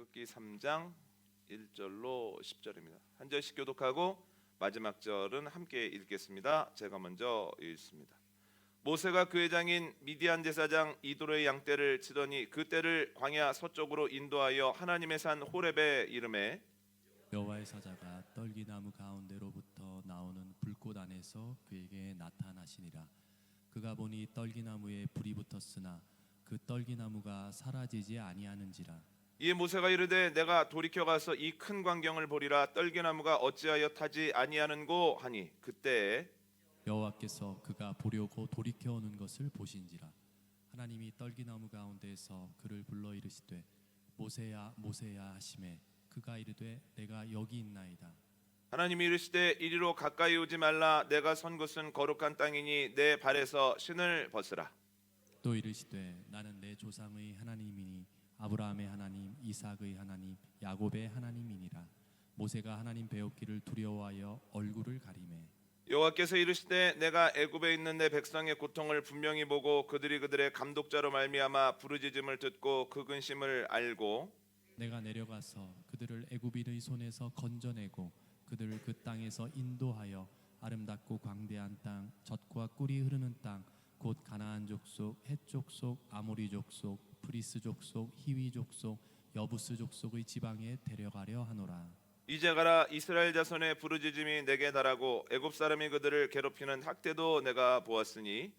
출애굽기 3장 1절로 10절입니다. 한 절씩 교독하고 마지막 절은 함께 읽겠습니다. 제가 먼저 읽습니다. 모세가 그의 장인 미디안 제사장 이도로의 양떼를 치더니 그 떼를 광야 서쪽으로 인도하여 하나님의 산 호렙에 이르매 여호와의 사자가 떨기나무 가운데로부터 나오는 불꽃 안에서 그에게 나타나시니라. 그가 보니 떨기나무에 불이 붙었으나 그 떨기나무가 사라지지 아니하는지라. 이에 모세가 이르되 내가 돌이켜 가서 이 큰 광경을 보리라. 떨기나무가 어찌하여 타지 아니하는고 하니 그때에 여호와께서 그가 보려고 돌이켜 오는 것을 보신지라. 하나님이 떨기나무 가운데에서 그를 불러 이르시되 모세야 모세야 하시매 그가 이르되 내가 여기 있나이다. 하나님이 이르시되 이리로 가까이 오지 말라. 내가 선 곳은 거룩한 땅이니 내 발에서 신을 벗으라. 또 이르시되 나는 내 조상의 하나님이니 아브라함의 하나님 이삭의 하나님 야곱의 하나님이니라. 모세가 하나님 배웠기를 두려워하여 얼굴을 가리매 여호와께서 이르시되 내가 애굽에 있는 내 백성의 고통을 분명히 보고 그들이 그들의 감독자로 말미암아 부르짖음을 듣고 그 근심을 알고 내가 내려가서 그들을 애굽인의 손에서 건져내고 그들을 그 땅에서 인도하여 아름답고 광대한 땅 젖과 꿀이 흐르는 땅 곧 가나안 족속 헷 족속 아모리 족속 프리스 족속 히위 족속 여부스 족속의 지방에 데려가려 하노라. 이제 가라. 이스라엘 자손의 부르짖음이 내게 달하고 애굽 사람이 그들을 괴롭히는 학대도 내가 보았으니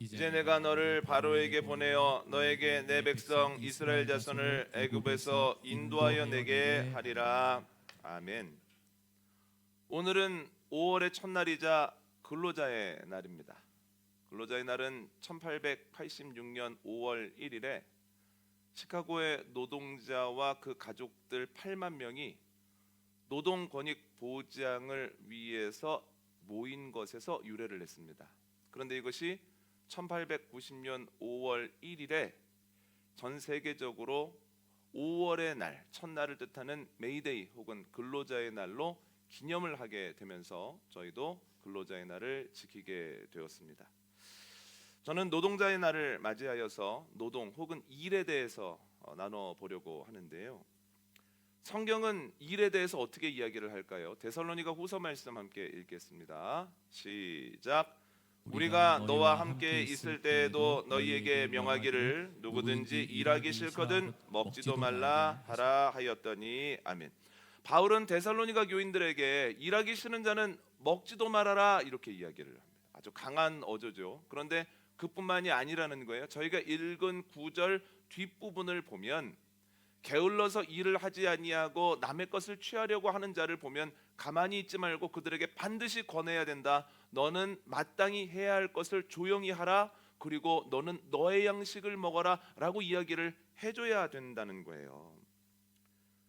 이제 내가 너를 바로에게 보내어 너에게 내 백성 이스라엘 자손을 애굽에서 인도하여 내게 하리라. 아멘. 오늘은 5월의 첫날이자 근로자의 날입니다. 근로자의 날은 1886년 5월 1일에 시카고의 노동자와 그 가족들 8만 명이 노동 권익 보장을 위해서 모인 것에서 유래를 했습니다. 그런데 이것이 1890년 5월 1일에 전 세계적으로 5월의 날, 첫날을 뜻하는 메이데이 혹은 근로자의 날로 기념을 하게 되면서 저희도 근로자의 날을 지키게 되었습니다. 저는 노동자의 날을 맞이하여서 노동 혹은 일에 대해서 나눠보려고 하는데요. 성경은 일에 대해서 어떻게 이야기를 할까요? 데살로니가 후서 말씀 함께 읽겠습니다. 시작. 우리가 너와 함께 있을 때에도 너희에게 명하기를 누구든지 일하기 싫거든 먹지도 말라 하라 하였더니 아멘. 바울은 데살로니가 교인들에게 일하기 싫은 자는 먹지도 말아라 이렇게 이야기를 합니다. 아주 강한 어조죠. 그런데 그뿐만이 아니라는 거예요. 저희가 읽은 9절 뒷부분을 보면 게을러서 일을 하지 아니하고 남의 것을 취하려고 하는 자를 보면 가만히 있지 말고 그들에게 반드시 권해야 된다. 너는 마땅히 해야 할 것을 조용히 하라. 그리고 너는 너의 양식을 먹어라 라고 이야기를 해줘야 된다는 거예요.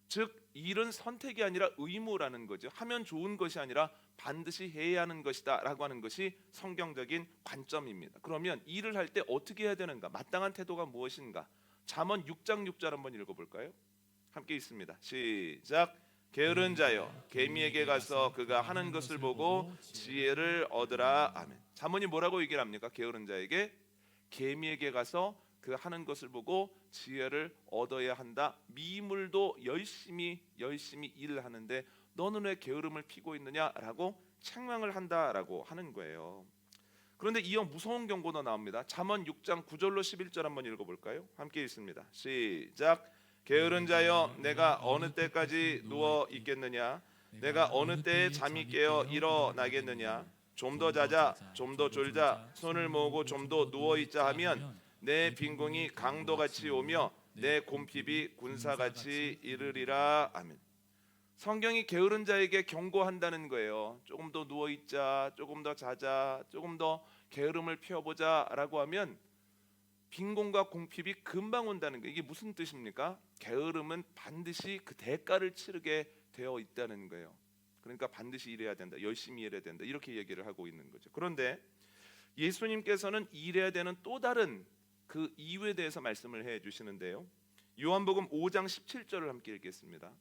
즉 일은 선택이 아니라 의무라는 거죠. 하면 좋은 것이 아니라 반드시 해야 하는 것이다 라고 하는 것이 성경적인 관점입니다. 그러면 일을 할 때 어떻게 해야 되는가? 마땅한 태도가 무엇인가? 잠언 6장 6절 한번 읽어볼까요? 함께 있습니다. 시작. 게으른 자여 개미에게 가서 그가 하는 것을 보고 지혜를 얻으라. 아멘. 잠언이 뭐라고 얘기를 합니까? 게으른 자에게 개미에게 가서 그 하는 것을 보고 지혜를 얻어야 한다. 미물도 열심히 일을 하는데 너는 왜 게으름을 피고 있느냐라고 책망을 한다라고 하는 거예요. 그런데 이어 무서운 경고도 나옵니다. 잠언 6장 9절로 11절 한번 읽어볼까요? 함께 읽습니다. 시작. 게으른 자여 내가 어느 때까지 누워 있겠느냐? 내가 어느 때에 잠이 깨어 일어나겠느냐? 좀 더 자자, 좀 더 졸자, 손을 모으고 좀 더 누워 있자 하면 내 빈궁이 강도같이 오며 내 곰핍이 군사같이 이르리라. 아멘. 성경이 게으른 자에게 경고한다는 거예요. 조금 더 누워 있자, 조금 더 자자, 조금 더 게으름을 피워보자 라고 하면 빈곤과 공핍이 금방 온다는 거예요. 이게 무슨 뜻입니까? 게으름은 반드시 그 대가를 치르게 되어 있다는 거예요. 그러니까 반드시 일해야 된다, 열심히 일해야 된다 이렇게 얘기를 하고 있는 거죠. 그런데 예수님께서는 일해야 되는 또 다른 그 이유에 대해서 말씀을 해주시는데요. 요한복음 5장 17절을 함께 읽겠습니다.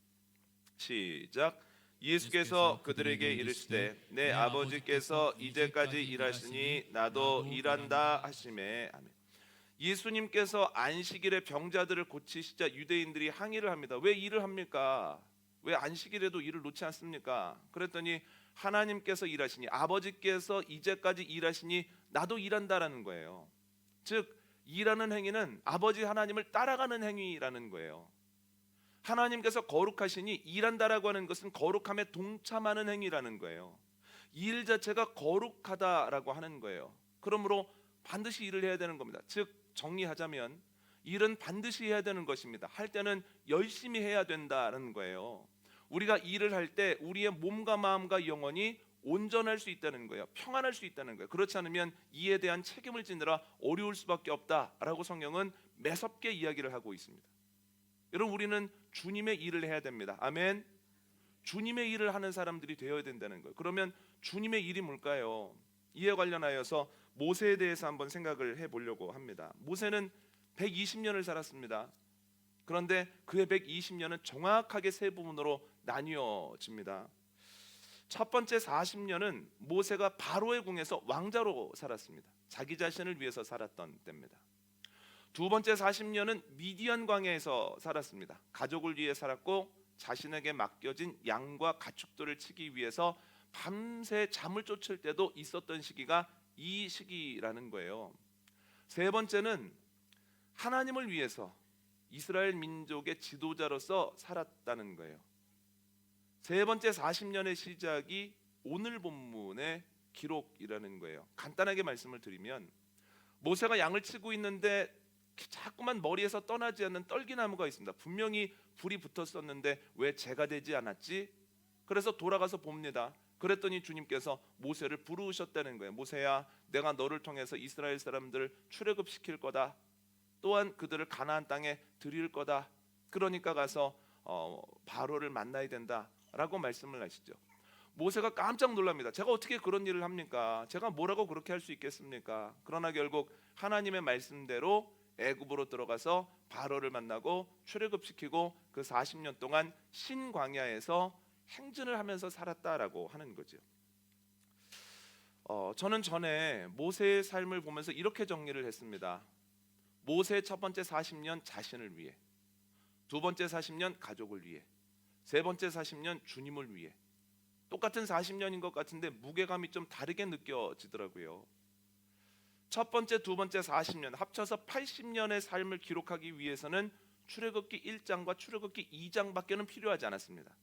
시작. 예수께서 그들에게 이르시되 내 아버지께서 이제까지 일하시니 나도 일한다 하시매. 아멘. 예수님께서 안식일에 병자들을 고치시자 유대인들이 항의를 합니다. 왜 일을 합니까? 왜 안식일에도 일을 놓지 않습니까? 그랬더니 하나님께서 일하시니, 아버지께서 이제까지 일하시니 나도 일한다라는 거예요. 즉 일하는 행위는 아버지 하나님을 따라가는 행위라는 거예요. 하나님께서 거룩하시니 일한다라고 하는 것은 거룩함에 동참하는 행위라는 거예요. 일 자체가 거룩하다라고 하는 거예요. 그러므로 반드시 일을 해야 되는 겁니다. 즉 정리하자면 일은 반드시 해야 되는 것입니다. 할 때는 열심히 해야 된다는 거예요. 우리가 일을 할 때 우리의 몸과 마음과 영혼이 온전할 수 있다는 거예요. 평안할 수 있다는 거예요. 그렇지 않으면 이에 대한 책임을 지느라 어려울 수밖에 없다라고 성경은 매섭게 이야기를 하고 있습니다. 여러분, 우리는 주님의 일을 해야 됩니다. 아멘. 주님의 일을 하는 사람들이 되어야 된다는 거예요. 그러면 주님의 일이 뭘까요? 이에 관련하여서 모세에 대해서 한번 생각을 해보려고 합니다. 모세는 120년을 살았습니다. 그런데 그의 120년은 정확하게 세 부분으로 나뉘어집니다. 첫 번째 40년은 모세가 바로의 궁에서 왕자로 살았습니다. 자기 자신을 위해서 살았던 때입니다. 두 번째 40년은 미디안 광야에서 살았습니다. 가족을 위해 살았고 자신에게 맡겨진 양과 가축들을 치기 위해서 밤새 잠을 쫓을 때도 있었던 시기가 이 시기라는 거예요. 세 번째는 하나님을 위해서 이스라엘 민족의 지도자로서 살았다는 거예요. 세 번째 40년의 시작이 오늘 본문의 기록이라는 거예요. 간단하게 말씀을 드리면 모세가 양을 치고 있는데 자꾸만 머리에서 떠나지 않는 떨기나무가 있습니다. 분명히 불이 붙었었는데 왜 재가 되지 않았지? 그래서 돌아가서 봅니다. 그랬더니 주님께서 모세를 부르셨다는 거예요. 모세야, 내가 너를 통해서 이스라엘 사람들을 출애굽시킬 거다. 또한 그들을 가나안 땅에 드릴 거다. 그러니까 가서 바로를 만나야 된다라고 말씀을 하시죠. 모세가 깜짝 놀랍니다. 제가 어떻게 그런 일을 합니까? 제가 뭐라고 그렇게 할 수 있겠습니까? 그러나 결국 하나님의 말씀대로 애굽으로 들어가서 바로를 만나고 출애굽시키고 그 40년 동안 신광야에서 행진을 하면서 살았다라고 하는 거죠. 저는 전에 모세의 삶을 보면서 이렇게 정리를 했습니다. 모세의 첫 번째 40년 자신을 위해, 두 번째 40년 가족을 위해, 세 번째 40년 주님을 위해. 똑같은 40년인 것 같은데 무게감이 좀 다르게 느껴지더라고요. 첫 번째, 두 번째 40년 합쳐서 80년의 삶을 기록하기 위해서는 출애굽기 1장과 출애굽기 2장밖에는 필요하지 않았습니다.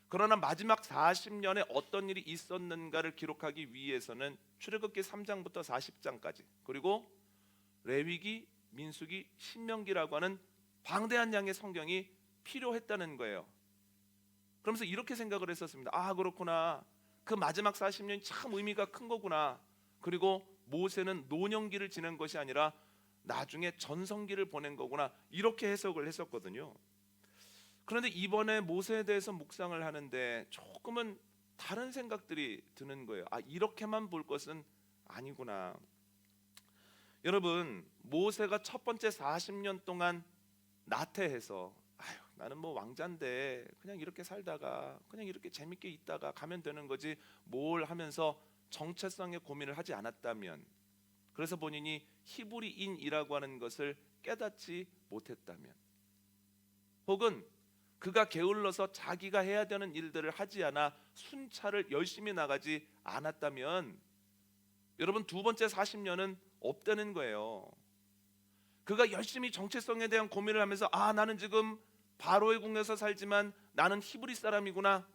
그러나 마지막 40년에 어떤 일이 있었는가를 기록하기 위해서는 출애굽기 3장부터 40장까지, 그리고 레위기, 민수기, 신명기라고 하는 방대한 양의 성경이 필요했다는 거예요. 그러면서 이렇게 생각을 했었습니다. 아, 그렇구나. 그 마지막 40년이 참 의미가 큰 거구나. 그리고 모세는 노년기를 지낸 것이 아니라 나중에 전성기를 보낸 거구나. 이렇게 해석을 했었거든요. 그런데 이번에 모세에 대해서 묵상을 하는데 조금은 다른 생각들이 드는 거예요. 아, 이렇게만 볼 것은 아니구나. 여러분, 모세가 첫 번째 40년 동안 나태해서 나는 뭐 왕자인데 그냥 이렇게 살다가 그냥 이렇게 재밌게 있다가 가면 되는 거지 뭘 하면서 정체성의 고민을 하지 않았다면, 그래서 본인이 히브리인이라고 하는 것을 깨닫지 못했다면, 혹은 그가 게을러서 자기가 해야 되는 일들을 하지 않아 순찰을 열심히 나가지 않았다면 여러분, 두 번째 40년은 없다는 거예요. 그가 열심히 정체성에 대한 고민을 하면서 아, 나는 지금 바로의 궁에서 살지만 나는 히브리 사람이구나.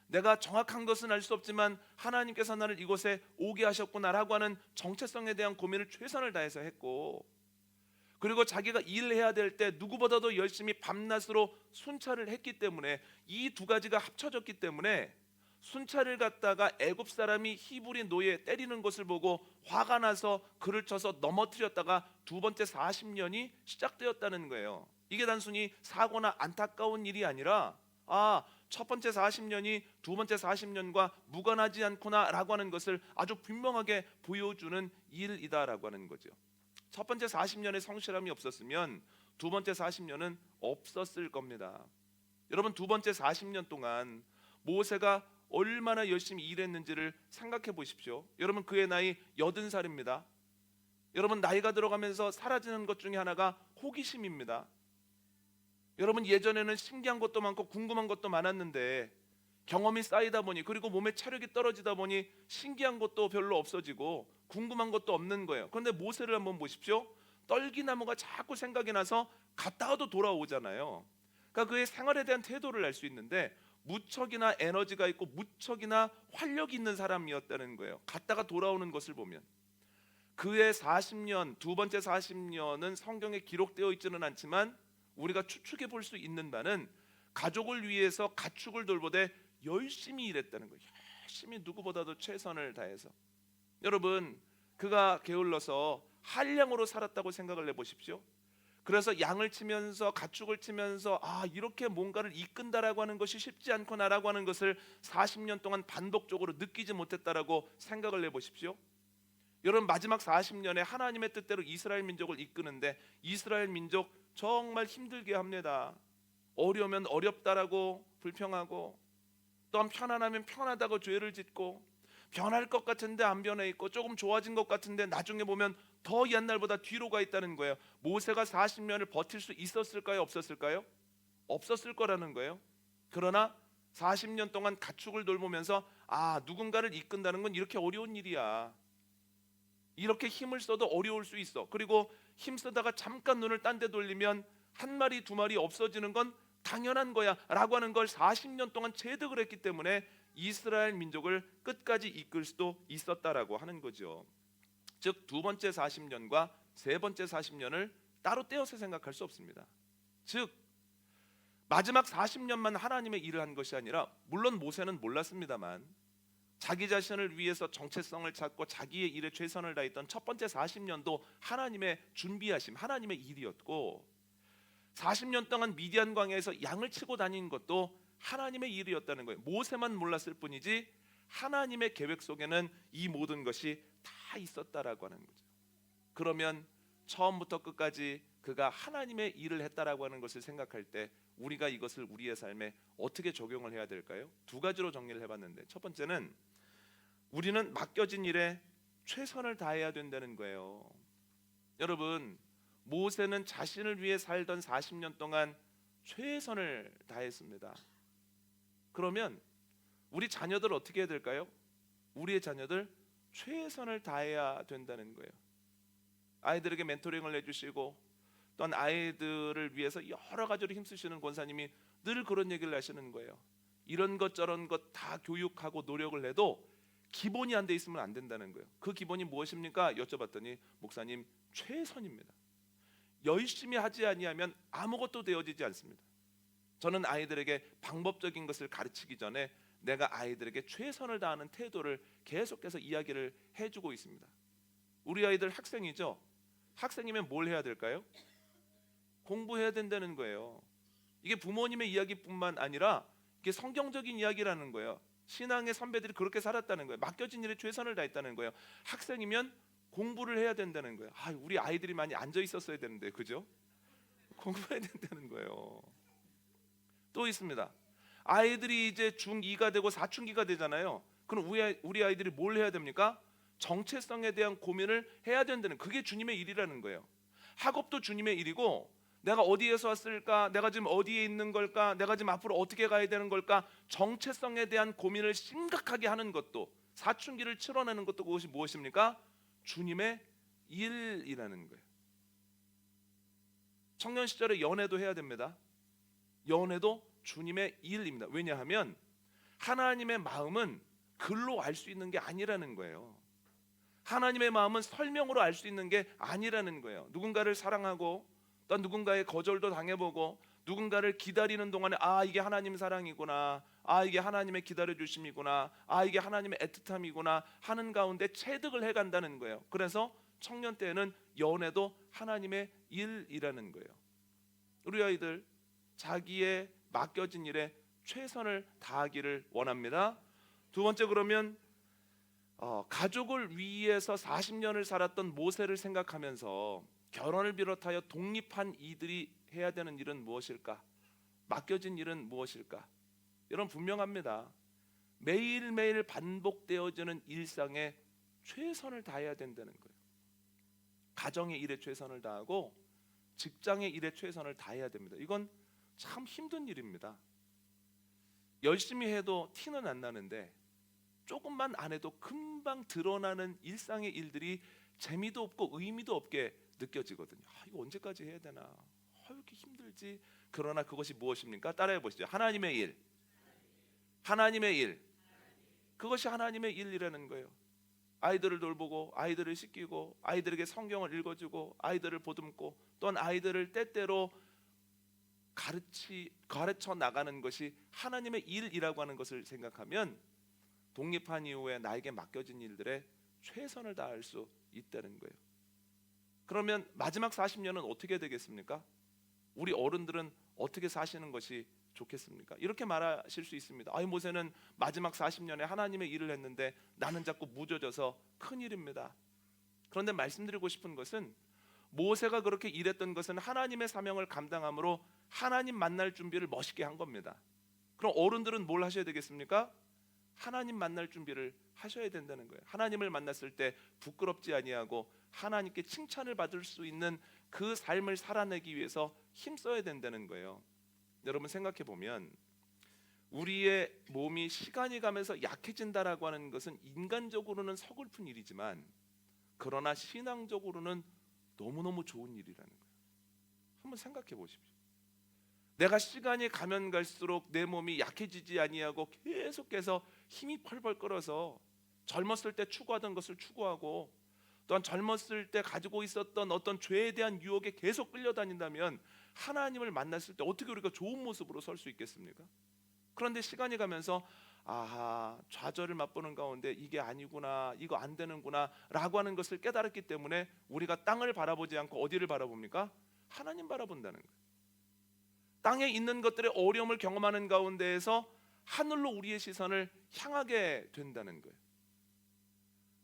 내가 정확한 것은 알 수 없지만 하나님께서 나를 이곳에 오게 하셨구나라고 하는 정체성에 대한 고민을 최선을 다해서 했고, 그리고 자기가 일해야 될 때 누구보다도 열심히 밤낮으로 순찰을 했기 때문에 이 두 가지가 합쳐졌기 때문에 순찰을 갔다가 애굽 사람이 히브리 노예 때리는 것을 보고 화가 나서 그를 쳐서 넘어뜨렸다가 두 번째 40년이 시작되었다는 거예요. 이게 단순히 사고나 안타까운 일이 아니라 첫 번째 40년이 두 번째 40년과 무관하지 않구나라고 하는 것을 아주 분명하게 보여주는 일이다라고 하는 거죠. 첫 번째 40년의 성실함이 없었으면 두 번째 40년은 없었을 겁니다. 여러분, 두 번째 40년 동안 모세가 얼마나 열심히 일했는지를 생각해 보십시오. 여러분, 그의 나이 80살입니다. 여러분, 나이가 들어가면서 사라지는 것 중에 하나가 호기심입니다. 여러분, 예전에는 신기한 것도 많고 궁금한 것도 많았는데 경험이 쌓이다 보니, 그리고 몸에 체력이 떨어지다 보니 신기한 것도 별로 없어지고 궁금한 것도 없는 거예요. 그런데 모세를 한번 보십시오. 떨기나무가 자꾸 생각이 나서 갔다 와도 돌아오잖아요. 그러니까 그의 생활에 대한 태도를 알 수 있는데 무척이나 에너지가 있고 무척이나 활력이 있는 사람이었다는 거예요. 갔다가 돌아오는 것을 보면. 그의 40년, 두 번째 40년은 성경에 기록되어 있지는 않지만 우리가 추측해 볼 수 있는 바는 가족을 위해서 가축을 돌보되 열심히 일했다는 거예요. 열심히 누구보다도 최선을 다해서. 여러분, 그가 게을러서 한량으로 살았다고 생각을 해보십시오. 그래서 양을 치면서 가축을 치면서 이렇게 뭔가를 이끈다라고 하는 것이 쉽지 않구나라고 하는 것을 40년 동안 반복적으로 느끼지 못했다라고 생각을 해보십시오. 여러분, 마지막 40년에 하나님의 뜻대로 이스라엘 민족을 이끄는데 이스라엘 민족 정말 힘들게 합니다. 어려우면 어렵다라고 불평하고, 또한 편안하면 편하다고 죄를 짓고, 변할 것 같은데 안 변해 있고, 조금 좋아진 것 같은데 나중에 보면 더 옛날보다 뒤로 가 있다는 거예요. 모세가 40년을 버틸 수 있었을까요? 없었을까요? 없었을 거라는 거예요. 그러나 40년 동안 가축을 돌보면서 누군가를 이끈다는 건 이렇게 어려운 일이야. 이렇게 힘을 써도 어려울 수 있어. 그리고 힘 쓰다가 잠깐 눈을 딴 데 돌리면 한 마리 두 마리 없어지는 건 당연한 거야 라고 하는 걸 40년 동안 체득을 했기 때문에 이스라엘 민족을 끝까지 이끌 수도 있었다라고 하는 거죠. 즉, 두 번째 40년과 세 번째 40년을 따로 떼어서 생각할 수 없습니다. 즉, 마지막 40년만 하나님의 일을 한 것이 아니라, 물론 모세는 몰랐습니다만 자기 자신을 위해서 정체성을 찾고 자기의 일에 최선을 다했던 첫 번째 40년도 하나님의 준비하심, 하나님의 일이었고, 40년 동안 미디안 광야에서 양을 치고 다닌 것도 하나님의 일이었다는 거예요. 모세만 몰랐을 뿐이지 하나님의 계획 속에는 이 모든 것이 다 있었다라고 하는 거죠. 그러면 처음부터 끝까지 그가 하나님의 일을 했다라고 하는 것을 생각할 때 우리가 이것을 우리의 삶에 어떻게 적용을 해야 될까요? 두 가지로 정리를 해봤는데, 첫 번째는 우리는 맡겨진 일에 최선을 다해야 된다는 거예요. 여러분, 모세는 자신을 위해 살던 40년 동안 최선을 다했습니다. 그러면 우리 자녀들 어떻게 해야 될까요? 우리의 자녀들 최선을 다해야 된다는 거예요. 아이들에게 멘토링을 해주시고, 또한 아이들을 위해서 여러 가지로 힘쓰시는 권사님이 늘 그런 얘기를 하시는 거예요. 이런 것 저런 것 다 교육하고 노력을 해도 기본이 안 돼 있으면 안 된다는 거예요. 그 기본이 무엇입니까? 여쭤봤더니 목사님, 최선입니다. 열심히 하지 아니하면 아무것도 되어지지 않습니다. 저는 아이들에게 방법적인 것을 가르치기 전에 내가 아이들에게 최선을 다하는 태도를 계속해서 이야기를 해주고 있습니다. 우리 아이들 학생이죠? 학생이면 뭘 해야 될까요? 공부해야 된다는 거예요. 이게 부모님의 이야기뿐만 아니라 이게 성경적인 이야기라는 거예요. 신앙의 선배들이 그렇게 살았다는 거예요. 맡겨진 일에 최선을 다했다는 거예요. 학생이면 공부를 해야 된다는 거예요. 우리 아이들이 많이 앉아 있었어야 되는데, 그죠? 공부해야 된다는 거예요. 또 있습니다. 아이들이 이제 중2가 되고 사춘기가 되잖아요. 그럼 우리 아이들이 뭘 해야 됩니까? 정체성에 대한 고민을 해야 된다는, 그게 주님의 일이라는 거예요. 학업도 주님의 일이고, 내가 어디에서 왔을까? 내가 지금 어디에 있는 걸까? 내가 지금 앞으로 어떻게 가야 되는 걸까? 정체성에 대한 고민을 심각하게 하는 것도, 사춘기를 치러내는 것도 그것이 무엇입니까? 주님의 일이라는 거예요. 청년 시절에 연애도 해야 됩니다. 연애도 주님의 일입니다. 왜냐하면 하나님의 마음은 글로 알 수 있는 게 아니라는 거예요. 하나님의 마음은 설명으로 알 수 있는 게 아니라는 거예요. 누군가를 사랑하고 또 누군가의 거절도 당해보고 누군가를 기다리는 동안에 이게 하나님 사랑이구나, 이게 하나님의 기다려주심이구나, 이게 하나님의 애틋함이구나 하는 가운데 체득을 해간다는 거예요. 그래서 청년 때에는 연애도 하나님의 일이라는 거예요. 우리 아이들 자기의 맡겨진 일에 최선을 다하기를 원합니다. 두 번째, 그러면 가족을 위해서 40년을 살았던 모세를 생각하면서 결혼을 비롯하여 독립한 이들이 해야 되는 일은 무엇일까? 맡겨진 일은 무엇일까? 여러분, 분명합니다. 매일매일 반복되어지는 일상에 최선을 다해야 된다는 거예요. 가정의 일에 최선을 다하고 직장의 일에 최선을 다해야 됩니다. 이건 참 힘든 일입니다. 열심히 해도 티는 안 나는데 조금만 안 해도 금방 드러나는 일상의 일들이 재미도 없고 의미도 없게 느껴지거든요. 이거 언제까지 해야 되나? 왜 이렇게 힘들지? 그러나 그것이 무엇입니까? 따라해 보시죠. 하나님의 일. 하나님의 일. 그것이 하나님의 일이라는 거예요. 아이들을 돌보고 아이들을 씻기고 아이들에게 성경을 읽어주고 아이들을 보듬고 또한 아이들을 때때로 가르쳐 나가는 것이 하나님의 일이라고 하는 것을 생각하면 독립한 이후에 나에게 맡겨진 일들에 최선을 다할 수 있다는 거예요. 그러면 마지막 40년은 어떻게 되겠습니까? 우리 어른들은 어떻게 사시는 것이 좋겠습니까? 이렇게 말하실 수 있습니다. 모세는 마지막 40년에 하나님의 일을 했는데 나는 자꾸 무뎌져서 큰일입니다. 그런데 말씀드리고 싶은 것은 모세가 그렇게 일했던 것은 하나님의 사명을 감당함으로 하나님 만날 준비를 멋있게 한 겁니다. 그럼 어른들은 뭘 하셔야 되겠습니까? 하나님 만날 준비를 하셔야 된다는 거예요. 하나님을 만났을 때 부끄럽지 아니하고 하나님께 칭찬을 받을 수 있는 그 삶을 살아내기 위해서 힘써야 된다는 거예요. 여러분 생각해 보면 우리의 몸이 시간이 가면서 약해진다라고 하는 것은 인간적으로는 서글픈 일이지만 그러나 신앙적으로는 너무너무 좋은 일이라는 거예요. 한번 생각해 보십시오. 내가 시간이 가면 갈수록 내 몸이 약해지지 아니하고 계속해서 힘이 펄펄 끓어서 젊었을 때 추구하던 것을 추구하고 또한 젊었을 때 가지고 있었던 어떤 죄에 대한 유혹에 계속 끌려다닌다면 하나님을 만났을 때 어떻게 우리가 좋은 모습으로 설 수 있겠습니까? 그런데 시간이 가면서 좌절을 맛보는 가운데 이게 아니구나, 이거 안 되는구나 라고 하는 것을 깨달았기 때문에 우리가 땅을 바라보지 않고 어디를 바라봅니까? 하나님 바라본다는 거예요. 땅에 있는 것들의 어려움을 경험하는 가운데에서 하늘로 우리의 시선을 향하게 된다는 거예요.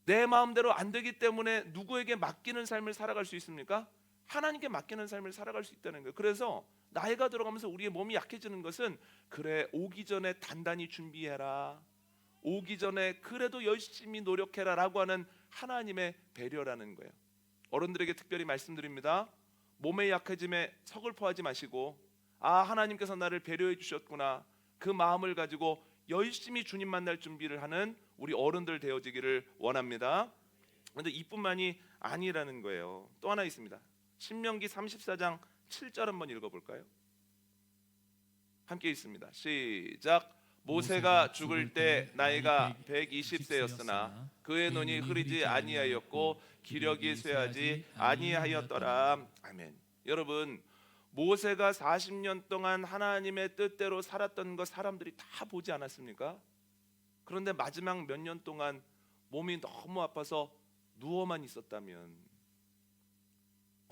내 마음대로 안 되기 때문에 누구에게 맡기는 삶을 살아갈 수 있습니까? 하나님께 맡기는 삶을 살아갈 수 있다는 거예요. 그래서 나이가 들어가면서 우리의 몸이 약해지는 것은 그래 오기 전에 단단히 준비해라, 오기 전에 그래도 열심히 노력해라 라고 하는 하나님의 배려라는 거예요. 어른들에게 특별히 말씀드립니다. 몸의 약해짐에 서글퍼하지 마시고 하나님께서 나를 배려해 주셨구나, 그 마음을 가지고 열심히 주님 만날 준비를 하는 우리 어른들 되어지기를 원합니다. 그런데 이뿐만이 아니라는 거예요. 또 하나 있습니다. 신명기 34장 7절 한번 읽어볼까요? 함께 있습니다. 시작. 모세가 죽을 때 나이가 120세였으나 그의 눈이 흐리지 아니하였고 기력이 쇠하지 아니하였더라. 아멘. 여러분, 모세가 40년 동안 하나님의 뜻대로 살았던 것 사람들이 다 보지 않았습니까? 그런데 마지막 몇 년 동안 몸이 너무 아파서 누워만 있었다면,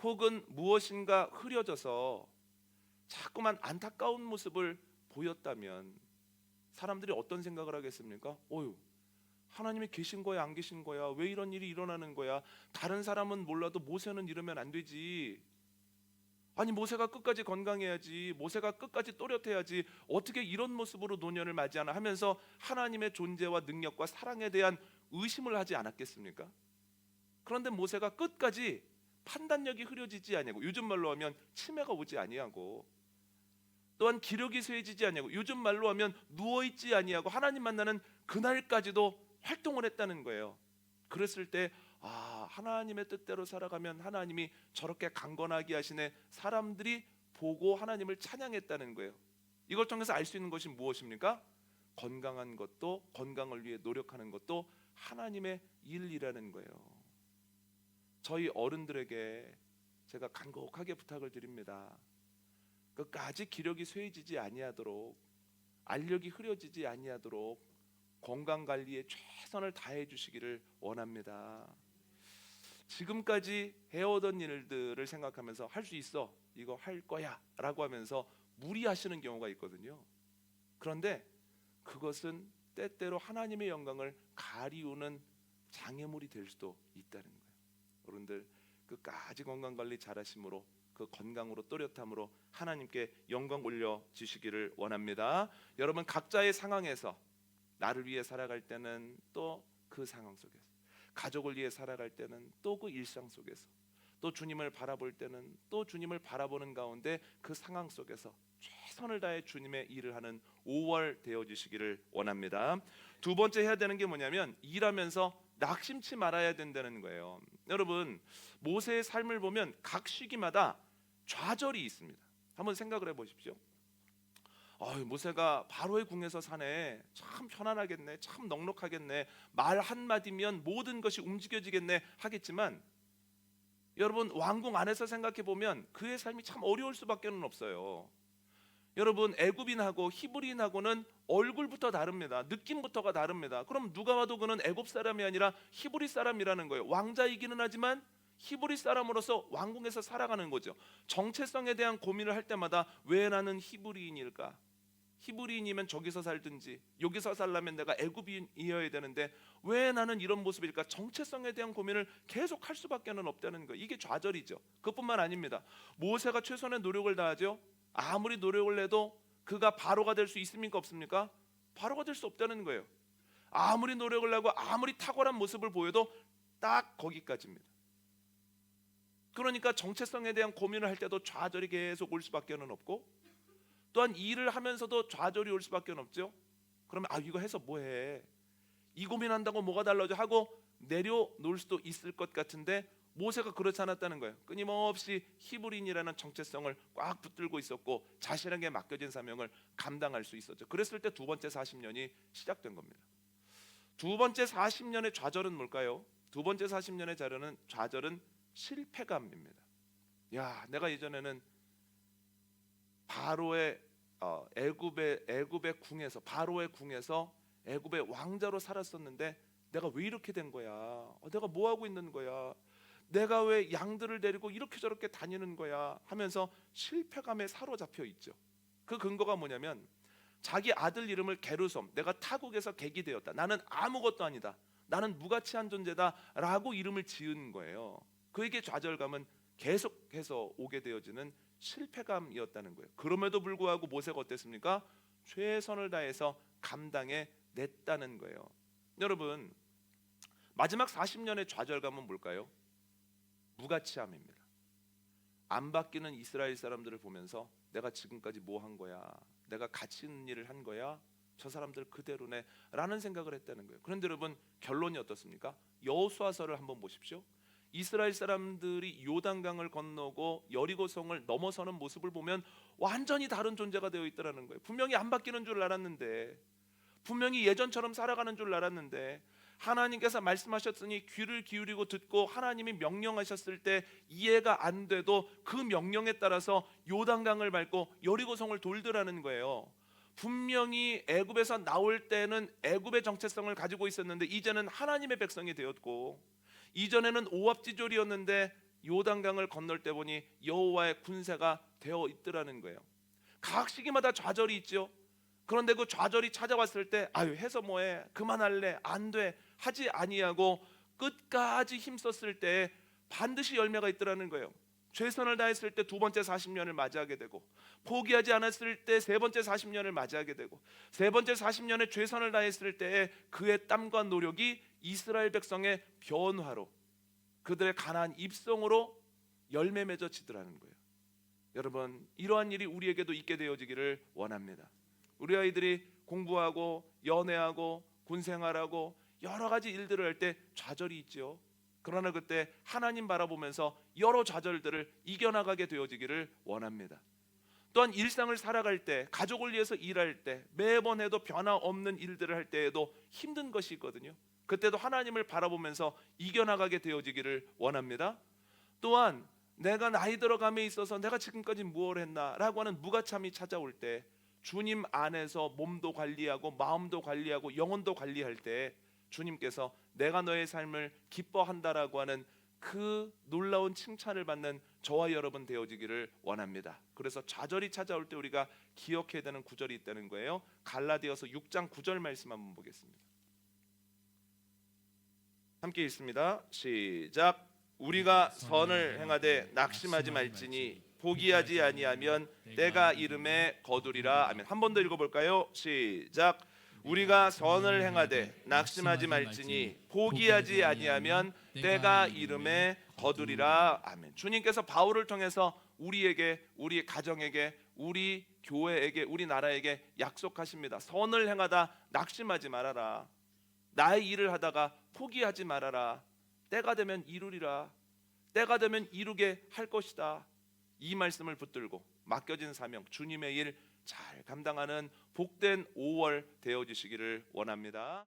혹은 무엇인가 흐려져서 자꾸만 안타까운 모습을 보였다면 사람들이 어떤 생각을 하겠습니까? 하나님이 계신 거야 안 계신 거야? 왜 이런 일이 일어나는 거야? 다른 사람은 몰라도 모세는 이러면 안 되지. 아니 모세가 끝까지 건강해야지, 모세가 끝까지 또렷해야지, 어떻게 이런 모습으로 노년을 맞이하나 하면서 하나님의 존재와 능력과 사랑에 대한 의심을 하지 않았겠습니까? 그런데 모세가 끝까지 판단력이 흐려지지 아니하고, 요즘 말로 하면 치매가 오지 아니하고, 또한 기력이 쇠해지지 아니하고, 요즘 말로 하면 누워있지 아니하고 하나님 만나는 그날까지도 활동을 했다는 거예요. 그랬을 때 하나님의 뜻대로 살아가면 하나님이 저렇게 강건하게 하시네, 사람들이 보고 하나님을 찬양했다는 거예요. 이걸 통해서 알 수 있는 것이 무엇입니까? 건강한 것도, 건강을 위해 노력하는 것도 하나님의 일이라는 거예요. 저희 어른들에게 제가 간곡하게 부탁을 드립니다. 끝까지 기력이 쇠해지지 아니하도록, 알력이 흐려지지 아니하도록 건강관리에 최선을 다해 주시기를 원합니다. 지금까지 해오던 일들을 생각하면서 할 수 있어, 이거 할 거야 라고 하면서 무리하시는 경우가 있거든요. 그런데 그것은 때때로 하나님의 영광을 가리우는 장애물이 될 수도 있다는 거예요. 여러분들 끝까지 건강관리 잘하심으로, 그 건강으로 또렷함으로 하나님께 영광 올려 주시기를 원합니다. 여러분 각자의 상황에서 나를 위해 살아갈 때는 또 그 상황 속에서, 가족을 위해 살아갈 때는 또 그 일상 속에서, 또 주님을 바라볼 때는 또 주님을 바라보는 가운데 그 상황 속에서 최선을 다해 주님의 일을 하는 5월 되어주시기를 원합니다. 두 번째 해야 되는 게 뭐냐면 일하면서 낙심치 말아야 된다는 거예요. 여러분, 모세의 삶을 보면 각 시기마다 좌절이 있습니다. 한번 생각을 해보십시오. 모세가 바로의 궁에서 사네, 참 편안하겠네, 참 넉넉하겠네, 말 한마디면 모든 것이 움직여지겠네 하겠지만, 여러분 왕궁 안에서 생각해 보면 그의 삶이 참 어려울 수밖에 없어요. 여러분, 애굽인하고 히브리인하고는 얼굴부터 다릅니다. 느낌부터가 다릅니다. 그럼 누가 봐도 그는 애굽 사람이 아니라 히브리 사람이라는 거예요. 왕자이기는 하지만 히브리 사람으로서 왕궁에서 살아가는 거죠. 정체성에 대한 고민을 할 때마다 왜 나는 히브리인일까? 히브리인이면 저기서 살든지 여기서 살려면 내가 애굽인이어야 되는데 왜 나는 이런 모습일까? 정체성에 대한 고민을 계속 할 수밖에 없다는 거예요. 이게 좌절이죠. 그뿐만 아닙니다. 모세가 최선의 노력을 다하죠. 아무리 노력을 해도 그가 바로가 될 수 있습니까? 없습니까? 바로가 될 수 없다는 거예요. 아무리 노력을 하고 아무리 탁월한 모습을 보여도 딱 거기까지입니다. 그러니까 정체성에 대한 고민을 할 때도 좌절이 계속 올 수밖에 없고, 또한 일을 하면서도 좌절이 올 수밖에 없죠. 그러면 이거 해서 뭐해? 이 고민한다고 뭐가 달라져? 하고 내려놓을 수도 있을 것 같은데 모세가 그렇지 않았다는 거예요. 끊임없이 히브리인이라는 정체성을 꽉 붙들고 있었고 자신에게 맡겨진 사명을 감당할 수 있었죠. 그랬을 때 두 번째 40년이 시작된 겁니다. 두 번째 40년의 좌절은 뭘까요? 두 번째 40년의 좌절은 실패감입니다. 내가 예전에는 바로의 애굽의 궁에서, 바로의 궁에서 애굽의 왕자로 살았었는데 내가 왜 이렇게 된 거야? 내가 뭐 하고 있는 거야? 내가 왜 양들을 데리고 이렇게 저렇게 다니는 거야? 하면서 실패감에 사로잡혀 있죠. 그 근거가 뭐냐면 자기 아들 이름을 게르솜, 내가 타국에서 객이 되었다, 나는 아무것도 아니다, 나는 무가치한 존재다 라고 이름을 지은 거예요. 그에게 좌절감은 계속해서 오게 되어지는 실패감이었다는 거예요. 그럼에도 불구하고 모세가 어땠습니까? 최선을 다해서 감당해 냈다는 거예요. 여러분, 마지막 40년의 좌절감은 뭘까요? 무가치함입니다. 안 바뀌는 이스라엘 사람들을 보면서 내가 지금까지 뭐 한 거야? 내가 가치 있는 일을 한 거야? 저 사람들 그대로네 라는 생각을 했다는 거예요. 그런데 여러분, 결론이 어떻습니까? 여호수아서를 한번 보십시오. 이스라엘 사람들이 요단강을 건너고 여리고성을 넘어서는 모습을 보면 완전히 다른 존재가 되어 있더라는 거예요. 분명히 안 바뀌는 줄 알았는데, 분명히 예전처럼 살아가는 줄 알았는데, 하나님께서 말씀하셨으니 귀를 기울이고 듣고 하나님이 명령하셨을 때 이해가 안 돼도 그 명령에 따라서 요단강을 밟고 여리고성을 돌더라는 거예요. 분명히 애굽에서 나올 때는 애굽의 정체성을 가지고 있었는데 이제는 하나님의 백성이 되었고, 이전에는 오합지졸이었는데 요단강을 건널 때 보니 여호와의 군사가 되어 있더라는 거예요. 각 시기마다 좌절이 있죠. 그런데 그 좌절이 찾아왔을 때 해서 뭐해? 그만할래? 안 돼? 하지 아니하고 끝까지 힘썼을 때 반드시 열매가 있더라는 거예요. 최선을 다했을 때 두 번째 40년을 맞이하게 되고, 포기하지 않았을 때 세 번째 40년을 맞이하게 되고, 세 번째 40년에 최선을 다했을 때 그의 땀과 노력이 이스라엘 백성의 변화로, 그들의 가나안 입성으로 열매 맺어지더라는 거예요. 여러분, 이러한 일이 우리에게도 있게 되어지기를 원합니다. 우리 아이들이 공부하고 연애하고 군생활하고 여러 가지 일들을 할 때 좌절이 있죠. 그러나 그때 하나님 바라보면서 여러 좌절들을 이겨나가게 되어지기를 원합니다. 또한 일상을 살아갈 때, 가족을 위해서 일할 때, 매번 해도 변화없는 일들을 할 때에도 힘든 것이 있거든요. 그때도 하나님을 바라보면서 이겨나가게 되어지기를 원합니다. 또한 내가 나이 들어감에 있어서 내가 지금까지 무엇을 했나 라고 하는 무가참이 찾아올 때, 주님 안에서 몸도 관리하고 마음도 관리하고 영혼도 관리할 때 주님께서 내가 너의 삶을 기뻐한다라고 하는 그 놀라운 칭찬을 받는 저와 여러분 되어지기를 원합니다. 그래서 좌절이 찾아올 때 우리가 기억해야 되는 구절이 있다는 거예요. 갈라디아서 6장 9절 말씀 한번 보겠습니다. 함께 읽습니다. 시작. 우리가 선을 행하되 낙심하지 말지니 포기하지 아니하면 때가 이름에 거두리라. 아멘. 한 번 더 읽어볼까요? 시작. 우리가 선을 행하되 낙심하지 말지니 포기하지 아니하면 때가 이름에 거두리라. 아멘. 주님께서 바울을 통해서 우리에게, 우리 가정에게, 우리 교회에게, 우리 나라에게 약속하십니다. 선을 행하다 낙심하지 말아라. 나의 일을 하다가 포기하지 말아라. 때가 되면 이루리라. 때가 되면 이루게 할 것이다. 이 말씀을 붙들고 맡겨진 사명, 주님의 일 잘 감당하는 복된 5월 되어주시기를 원합니다.